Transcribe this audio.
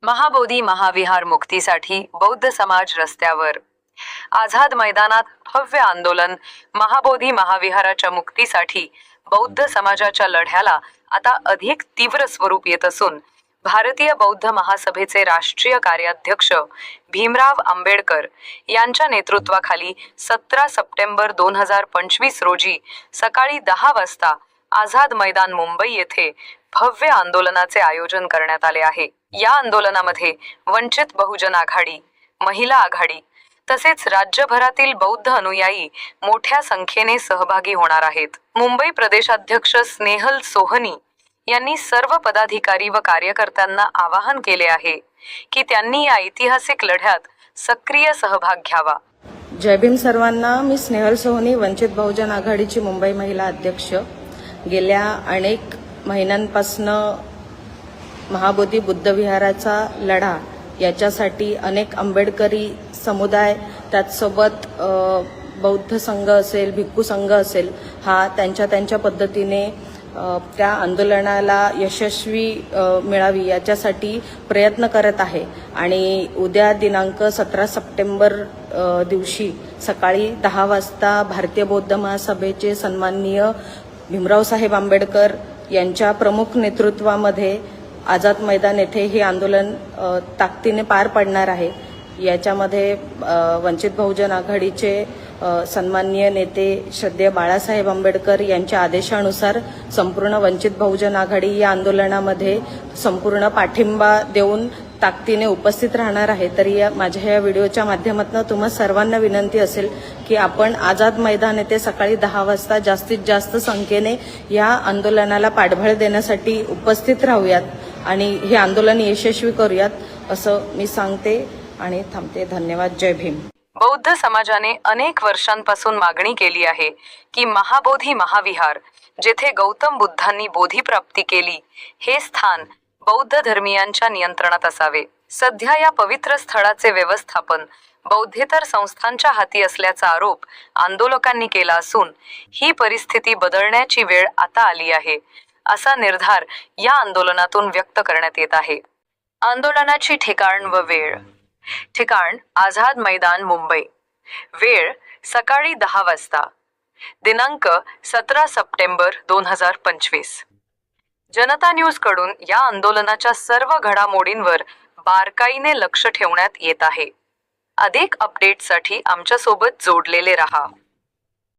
महाबोधी महाविहार मुक्तीसाठी बौद्ध समाज रस्त्यावर। आझाद मैदानात भव्य आंदोलन। महाबोधी महाविहाराच्या मुक्तीसाठी बौद्ध समाजाच्या लढ्याला आता अधिक तीव्र स्वरूप येत असून भारतीय बौद्ध महासभेचे राष्ट्रीय कार्याध्यक्ष भीमराव आंबेडकर यांच्या नेतृत्वाखाली 17 सप्टेंबर 2025 रोजी सकाळी 10 वाजता आझाद मैदान मुंबई येथे भव्य आंदोलनाचे आयोजन करण्यात आले आहे। या आंदोलनामध्ये वंचित बहुजन आघाडी, महिला आघाडी तसेच राज्यभरातील बौद्ध अनुयायी मोठ्या संख्येने सहभागी होणार आहेत। मुंबई प्रदेशाध्यक्ष स्नेहल सोहनी यांनी सर्व पदाधिकारी व कार्यकर्त्यांना आवाहन केले आहे की त्यांनी या ऐतिहासिक लढ्यात सक्रिय सहभाग घ्यावा। जय भीम सर्वांना। मी स्नेहल सोहनी, वंचित बहुजन आघाडीची मुंबई महिला अध्यक्ष। गेल्या अनेक महिन्यांपासून महाबोधी बुद्ध विहाराचा लढा याच्यासाठी अनेक आंबेडकरी समुदाय, त्याचसोबत बौद्ध संघ असेल, भिक्खू संघ असेल, हा त्यांच्या पद्धतीने त्या आंदोलनाला यशस्वी मिळावी याच्यासाठी प्रयत्न करत आहे। आणि उद्या दिनांक 17 सप्टेंबर दिवशी सकाळी 10 वाजता भारतीय बौद्ध महासभेचे सन्माननीय भीमराव साहेब आंबेडकर यांच्या प्रमुख नेतृत्वामध्ये आझाद मैदान येथे हे आंदोलन ताकदीने पार पडणार आहे। याच्यामध्ये वंचित बहुजन आघाडीचे सन्माननीय नेते श्रद्धेय बाळासाहेब आंबेडकर यांच्या आदेशानुसार संपूर्ण वंचित बहुजन आघाडी या आंदोलनामध्ये संपूर्ण पाठिंबा देऊन ताकदीने उपस्थित राहणार आहे। तरी माझ्या या व्हिडिओच्या माध्यमातून तुम्हा सर्वांना विनंती असेल की आपण आझाद मैदान येथे सकाळी 10 वाजता जास्तीत जास्त संख्येने या आंदोलनाला पाठबळ देण्यासाठी उपस्थित राहूयात आणि हे आंदोलन यशस्वी करूयात असं मी सांगते आणि थांबते। धन्यवाद। जय भीम। बौद्ध समाजाने अनेक वर्षांपासून मागणी केली आहे की महाबोधी महाविहार, जेथे गौतम बुद्धांनी बोधीप्राप्ती केली, हे स्थान बौद्ध धर्मीयांच्या नियंत्रणात असावे। सध्या या पवित्र स्थळाचे व्यवस्थापन बौद्धेतर संस्थांच्या हाती असल्याचा आरोप आंदोलकांनी केला असून ही परिस्थिती बदलण्याची वेळ आता आली आहे, असा निर्धार या आंदोलनातून व्यक्त करण्यात येत आहे। आंदोलनाची ठिकाण व वेळ। ठिकाण आझाद मैदान मुंबई। वेळ सकाळी 10 वाजता। दिनांक 17 सप्टेंबर 2025। जनता न्यूज कडून या आंदोलनाच्या सर्व घडामोडींवर बारकाईने लक्ष ठेवण्यात येत आहे। अधिक अपडेटसाठी आमच्या सोबत जोडलेले रहा।